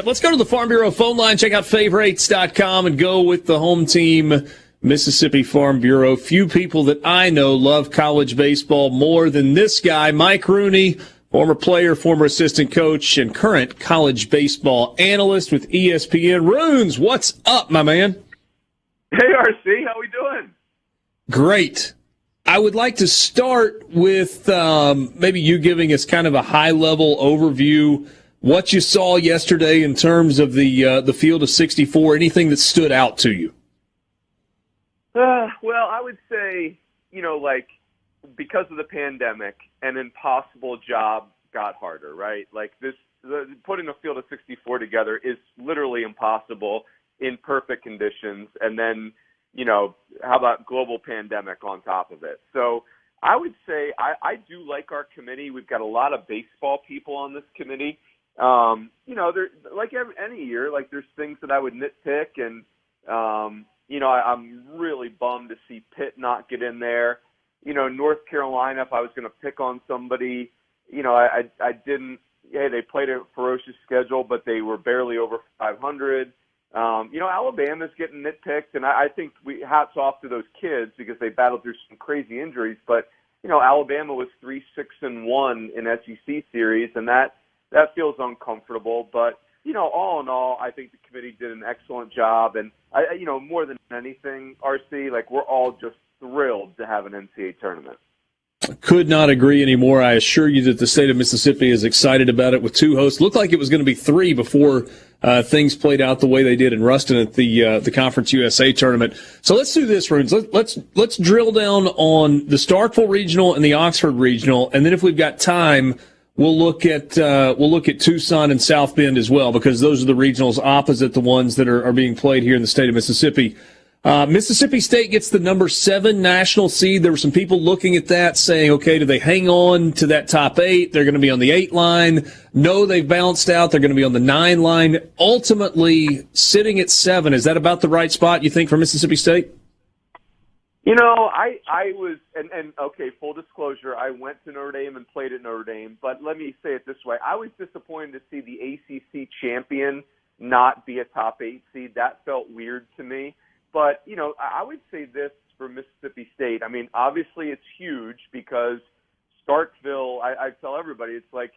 Let's go to the Farm Bureau phone line, check out favorites.com, and go with the home team, Mississippi Farm Bureau. Few people that I know love college baseball more than this guy, Mike Rooney, former player, former assistant coach, and current college baseball analyst with ESPN. Roons, what's up, my man? Hey, RC, how we doing? Great. I would like to start with maybe you giving us kind of a high-level overview what you saw yesterday in terms of the field of 64, anything that stood out to you? Well, I would say, because of the pandemic, an impossible job got harder, right? Putting a field of 64 together is literally impossible in perfect conditions. And then, how about global pandemic on top of it? So I would say I do like our committee. We've got a lot of baseball people on this committee. There, like any year, there's things that I would nitpick, and I'm really bummed to see Pitt not get in there. North Carolina, if I was going to pick on somebody, I didn't. Hey, they played a ferocious schedule, but they were barely over 500. Alabama's getting nitpicked, and I think hats off to those kids because they battled through some crazy injuries. But Alabama was 3-6-1 in SEC series, and that feels uncomfortable, but, all in all, I think the committee did an excellent job. And, more than anything, RC, we're all just thrilled to have an NCAA tournament. Could not agree anymore. I assure you that the state of Mississippi is excited about it with two hosts. Looked like it was going to be three before things played out the way they did in Ruston at the Conference USA tournament. So let's do this, Runes. Let's drill down on the Starkville Regional and the Oxford Regional, and then if we've got time, we'll look at Tucson and South Bend as well, because those are the regionals opposite the ones that are being played here in the state of Mississippi. Mississippi State gets the number 7 national seed. There were some people looking at that saying, okay, do they hang on to that top 8? They're going to be on the 8 line. No, they've bounced out. They're going to be on the 9 line. Ultimately, sitting at 7, is that about the right spot, you think, for Mississippi State? I was, and okay, full disclosure, I went to Notre Dame and played at Notre Dame, but let me say it this way. I was disappointed to see the ACC champion not be a top 8 seed. That felt weird to me. But, I would say this for Mississippi State. I mean, obviously it's huge because Starkville, I tell everybody, it's like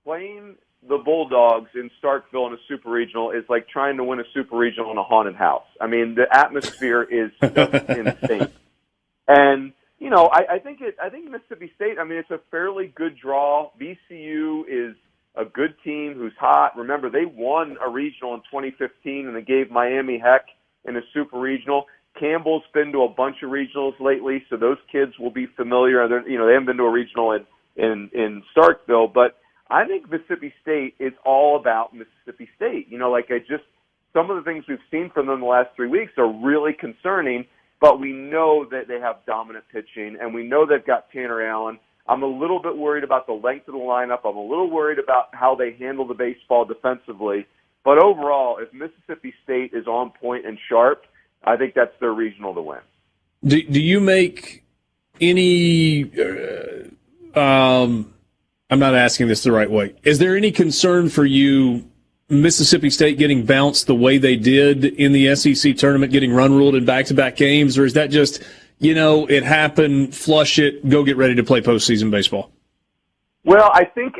playing the Bulldogs in Starkville in a super regional is like trying to win a super regional in a haunted house. I mean, the atmosphere is just insane. And, I think Mississippi State, it's a fairly good draw. VCU is a good team who's hot. Remember, they won a regional in 2015 and they gave Miami heck in a super regional. Campbell's been to a bunch of regionals lately, so those kids will be familiar. They haven't been to a regional in Starkville, but I think Mississippi State is all about Mississippi State. Some of the things we've seen from them the last 3 weeks are really concerning, but we know that they have dominant pitching, and we know they've got Tanner Allen. I'm a little bit worried about the length of the lineup. I'm a little worried about how they handle the baseball defensively. But overall, if Mississippi State is on point and sharp, I think that's their regional to win. Do you make any I'm not asking this the right way. Is there any concern for you Mississippi State getting bounced the way they did in the SEC tournament, getting run ruled in back-to-back games, or is that just, it happened, flush it, go get ready to play postseason baseball? Well, I think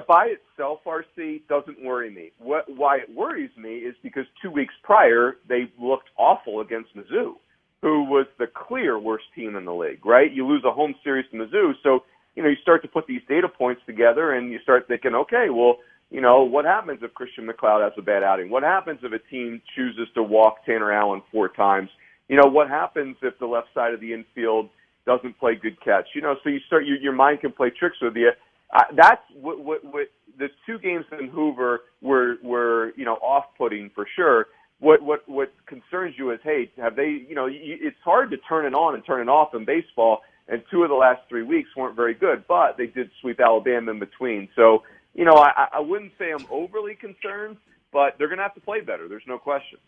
by itself, RC, doesn't worry me. Why it worries me is because 2 weeks prior, they looked awful against Mizzou, who was the clear worst team in the league, right? You lose a home series to Mizzou, so, you start to put these data points together and you start thinking, okay, well, what happens if Christian McLeod has a bad outing? What happens if a team chooses to walk Tanner Allen 4 times? What happens if the left side of the infield doesn't play good catch? So you start, your mind can play tricks with you. That's what the 2 games in Hoover were off-putting for sure. What concerns you is, hey, have they, it's hard to turn it on and turn it off in baseball, and 2 of the last 3 weeks weren't very good, but they did sweep Alabama in between. So, I wouldn't say I'm overly concerned, but they're going to have to play better. There's no question.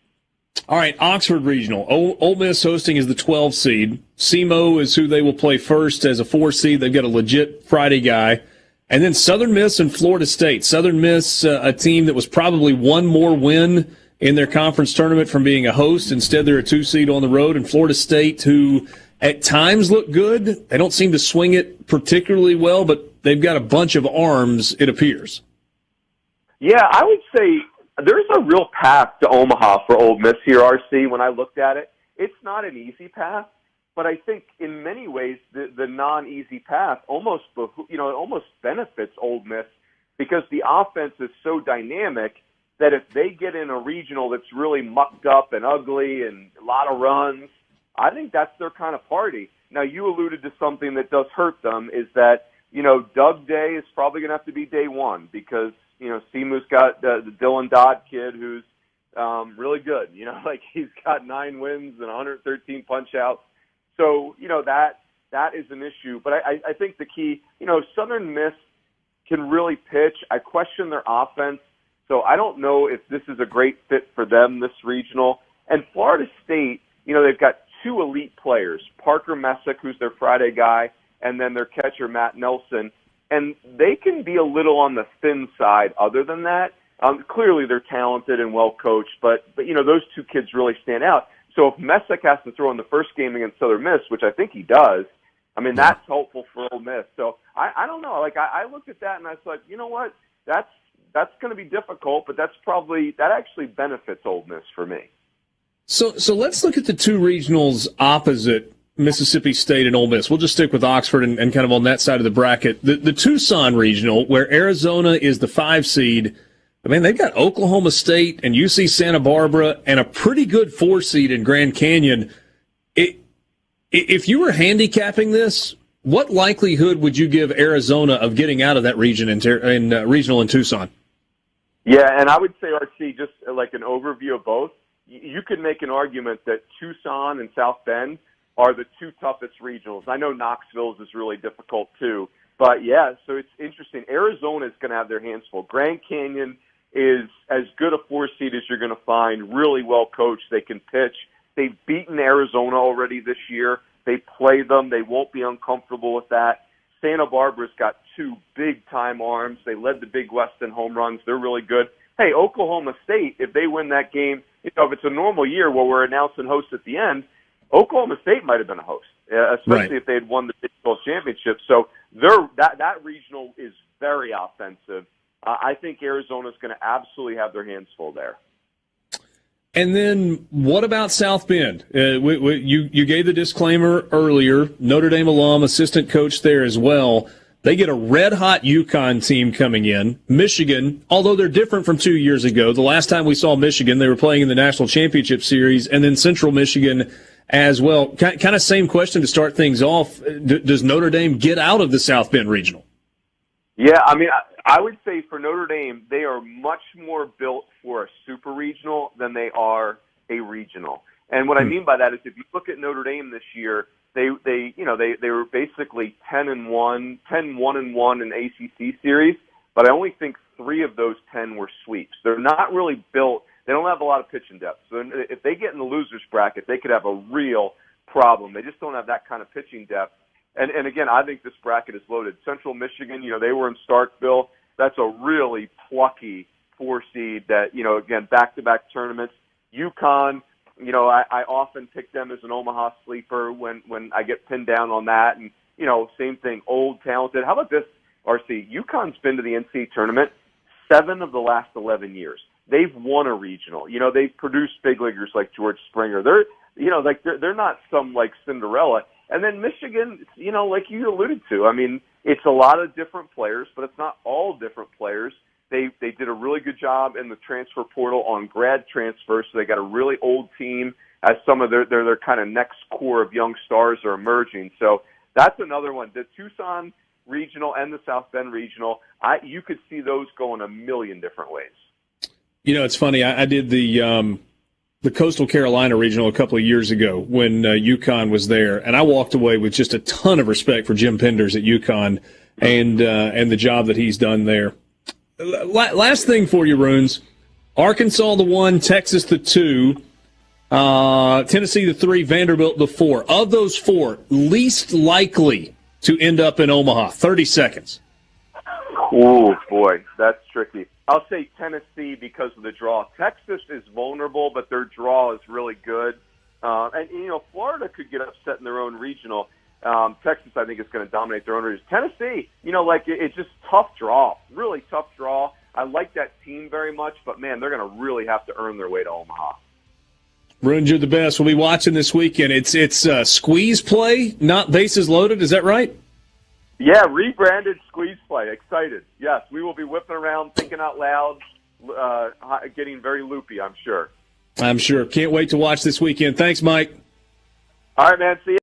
All right, Oxford Regional. Ole Miss hosting is the 12 seed. SEMO is who they will play first as a 4 seed. They've got a legit Friday guy. And then Southern Miss and Florida State. Southern Miss, a team that was probably one more win in their conference tournament from being a host. Instead, they're a 2 seed on the road. And Florida State, who at times look good. They don't seem to swing it particularly well, but they've got a bunch of arms, it appears. Yeah, I would say there's a real path to Omaha for Ole Miss here, RC, when I looked at it. It's not an easy path, but I think in many ways the non-easy path almost benefits Ole Miss because the offense is so dynamic that if they get in a regional that's really mucked up and ugly and a lot of runs, I think that's their kind of party. Now, you alluded to something that does hurt them is that, Doug Day is probably going to have to be day one because, Simu's got the Dylan Dodd kid who's really good. He's got 9 wins and 113 punch-outs. So, that is an issue. But I think the key, Southern Miss can really pitch. I question their offense. So I don't know if this is a great fit for them, this regional. And Florida State, they've got 2 elite players, Parker Messick, who's their Friday guy, and then their catcher, Matt Nelson. And they can be a little on the thin side other than that. Clearly they're talented and well-coached, but those 2 kids really stand out. So if Messick has to throw in the first game against Southern Miss, which I think he does, that's helpful for Ole Miss. So I don't know. I looked at that and I was like, you know what? That's going to be difficult, but that actually benefits Ole Miss for me. So let's look at the 2 regionals opposite Mississippi State and Ole Miss. We'll just stick with Oxford and kind of on that side of the bracket. The Tucson regional, where Arizona is the 5 seed, they've got Oklahoma State and UC Santa Barbara and a pretty good 4 seed in Grand Canyon. If you were handicapping this, what likelihood would you give Arizona of getting out of that region in regional in Tucson? Yeah, and I would say, RC, just like an overview of both, you could make an argument that Tucson and South Bend are the 2 toughest regionals. I know Knoxville's is really difficult too. But, yeah, so it's interesting. Arizona is going to have their hands full. Grand Canyon is as good a 4 seed as you're going to find, really well coached. They can pitch. They've beaten Arizona already this year. They play them. They won't be uncomfortable with that. Santa Barbara's got 2 big-time arms. They led the Big West in home runs. They're really good. Hey, Oklahoma State, if they win that game, if it's a normal year where we're announcing hosts at the end, Oklahoma State might have been a host, especially if they had won the Big 12 championship. So that regional is very offensive. I think Arizona's going to absolutely have their hands full there. And then what about South Bend? You gave the disclaimer earlier. Notre Dame alum, assistant coach there as well. They get a red-hot UConn team coming in. Michigan, although they're different from 2 years ago. The last time we saw Michigan, they were playing in the National Championship Series, and then Central Michigan as well. Kind of same question to start things off. Does Notre Dame get out of the South Bend Regional? Yeah, I would say for Notre Dame, they are much more built for a super regional than they are a regional. And what I mean by that is if you look at Notre Dame this year, they were basically 10-1 in ACC series, but I only think 3 of those 10 were sweeps. They're not really built. They don't have a lot of pitching depth. So if they get in the losers bracket, they could have a real problem. They just don't have that kind of pitching depth. And again, I think this bracket is loaded. Central Michigan, they were in Starkville. That's a really plucky 4 seed that, again, back-to-back tournaments. UConn, I often pick them as an Omaha sleeper when I get pinned down on that. And, same thing, old, talented. How about this, RC? UConn's been to the NCAA tournament 7 of the last 11 years. They've won a regional. They've produced big leaguers like George Springer. They're not some like Cinderella. And then Michigan, like you alluded to, it's a lot of different players, but it's not all different players. They did a really good job in the transfer portal on grad transfers, so they got a really old team as some of their kind of next core of young stars are emerging. So that's another one. The Tucson Regional and the South Bend Regional, you could see those going a million different ways. It's funny. I did the Coastal Carolina Regional a couple of years ago when UConn was there, and I walked away with just a ton of respect for Jim Penders at UConn and the job that he's done there. Last thing for you, Runes. Arkansas the 1, Texas the 2, Tennessee the 3, Vanderbilt the 4. Of those 4, least likely to end up in Omaha. 30 seconds. Oh, boy, that's tricky. I'll say Tennessee because of the draw. Texas is vulnerable, but their draw is really good. And, Florida could get upset in their own regional. Texas, I think, is going to dominate their own region. Tennessee, it's just tough draw, really tough draw. I like that team very much, but, man, they're going to really have to earn their way to Omaha. Bruins, you're the best. We'll be watching this weekend. It's squeeze play, not bases loaded. Is that right? Yeah, rebranded squeeze play. Excited. Yes, we will be whipping around, thinking out loud, getting very loopy, I'm sure. I'm sure. Can't wait to watch this weekend. Thanks, Mike. All right, man. See you.